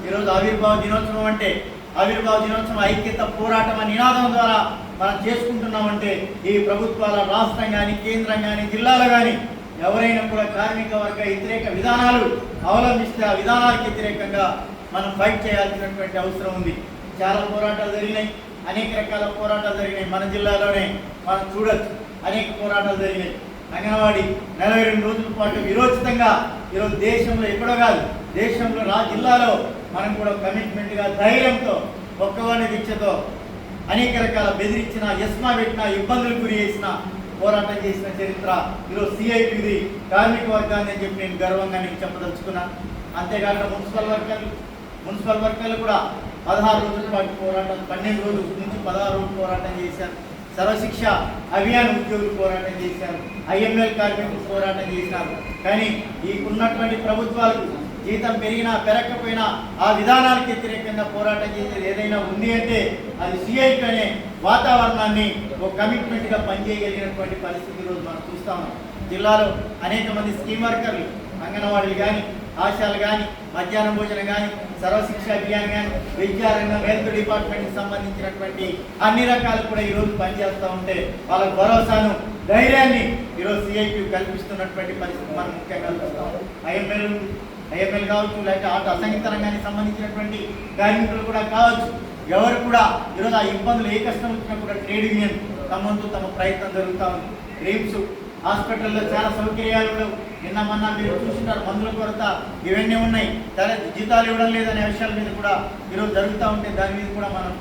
ఈరోజు ఆవిర్భావ దినోత్సవం అంటే ఆవిర్భావ దినోత్సవం ఐక్యత పోరాటం అనే నినాదం ద్వారా మనం చేసుకుంటున్నామంటే ఈ ప్రభుత్వాల రాష్ట్రం కానీ కేంద్రం కానీ జిల్లాలు కానీ ఎవరైనా కూడా కార్మిక వర్గ వ్యతిరేక విధానాలు అవలంబిస్తే ఆ విధానాలకు వ్యతిరేకంగా మనం ఫైట్ చేయాల్సినటువంటి అవసరం ఉంది. చాలా పోరాటాలు జరిగినాయి, అనేక రకాల పోరాటాలు జరిగినాయి. మన జిల్లాలోనే మనం చూడొచ్చు, అనేక పోరాటాలు జరిగినాయి. అంగన్వాడీ 42 రోజుల పాటు విరోచితంగా ఈరోజు దేశంలో ఎక్కడో కాదు, దేశంలో జిల్లాలో మనం కూడా కమిట్మెంట్గా ధైర్యంతో ఒక్కవాడి దీక్షతో అనేక రకాల బెదిరించిన ఎస్మా పెట్టిన ఇబ్బందులు గురి చేసిన పోరాటం చేసిన చరిత్ర ఈరోజు సిఐటిది కార్మిక వర్గాన్ని అని చెప్పి నేను గర్వంగా నేను చెప్పదలుచుకున్నాను. అంతేకాకుండా మున్సిపల్ వర్కర్లు కూడా 16 రోజుల పాటు పోరాటం, 12 రోజుల నుంచి 16 రోజులు పోరాటం చేశారు. సర్వశిక్ష అభియాన్ ఉద్యోగులు పోరాటం చేశారు, ఐఎంఎల్ కార్మికులు పోరాటం చేశారు. కానీ ఈ ఉన్నటువంటి ప్రభుత్వాలు జీతం పెరిగినా పెరగకపోయినా ఆ విధానాలకు వ్యతిరేకంగా పోరాటం చేసేది ఏదైనా ఉంది అంటే అది సిఐటి అనే వాతావరణాన్ని ఒక కమిట్మెంట్గా పనిచేయగలిగినటువంటి పరిస్థితి ఈరోజు మనం చూస్తాము. జిల్లాలో అనేక మంది స్కీమ్ వర్కర్లు, అంగన్వాడీలు కానీ, ఆశాలు కానీ, మధ్యాహ్నం భోజనం కానీ, సర్వశిక్ష అభియాన్ కానీ, విద్యారంగం, హెల్త్ డిపార్ట్మెంట్కి సంబంధించినటువంటి అన్ని రకాలు కూడా ఈరోజు పనిచేస్తూ ఉంటే వాళ్ళ భరోసాను, ధైర్యాన్ని ఈరోజు సిఐటి కల్పిస్తున్నటువంటి పరిస్థితి మనం ముఖ్యంగా చూస్తాం. ఐఎంఎల్ కావచ్చు, లేకపోతే ఆటో అసంఘటిత రంగానికి సంబంధించినటువంటి కార్మికులు కూడా కావచ్చు, ఎవరు కూడా ఈరోజు ఆ ఇబ్బందులు ఏ కష్టం వచ్చినా కూడా ట్రేడ్ యూనియన్ తమ ప్రయత్నం జరుగుతూ ఉంది. రిమ్స్ హాస్పిటల్లో చాలా సౌకర్యాలు ఉండవు. నిన్న మొన్న మీరు చూస్తున్నారు, మందుల కొరత ఇవన్నీ ఉన్నాయి. జీతాలు ఇవ్వడం లేదనే విషయాల మీద కూడా ఈరోజు జరుగుతూ ఉంటే దాని మీద కూడా మనం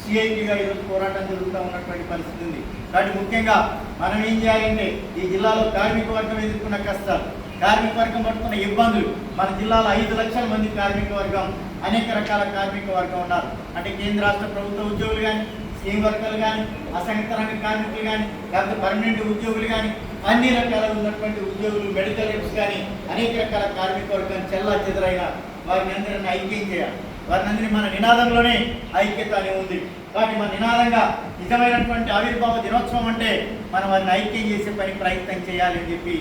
సిఐటిగా ఈరోజు పోరాటం జరుగుతూ ఉన్నటువంటి పరిస్థితి ఉంది. కాబట్టి ముఖ్యంగా మనం ఏం చేయాలంటే ఈ జిల్లాలో కార్మిక వర్గం ఎదుర్కొన్న కష్టాలు, కార్మిక వర్గం పడుతున్న ఇబ్బందులు, మన జిల్లాలో 5 లక్షల మంది కార్మిక వర్గం, అనేక రకాల కార్మిక వర్గం ఉన్నారు. అంటే కేంద్ర రాష్ట్ర ప్రభుత్వ ఉద్యోగులు కానీ, స్కీమ్ వర్కర్లు కానీ, అసంఘటిత రంగ కార్మికులు కానీ, లేకపోతే పర్మనెంట్ ఉద్యోగులు కానీ, అన్ని రకాల ఉన్నటువంటి ఉద్యోగులు, మెడికల్ రిప్స్ కానీ, అనేక రకాల కార్మిక వర్గాన్ని చెల్లా చెదరైన వారిని అందరినీ ఐక్యం చేయాలి. వారిని మన నినాదంలోనే ఐక్యత అని ఉంది. కాబట్టి మన నినాదంగా నిజమైనటువంటి ఆవిర్భావ దినోత్సవం అంటే మనం వారిని ఐక్యం చేసే ప్రయత్నం చేయాలని చెప్పి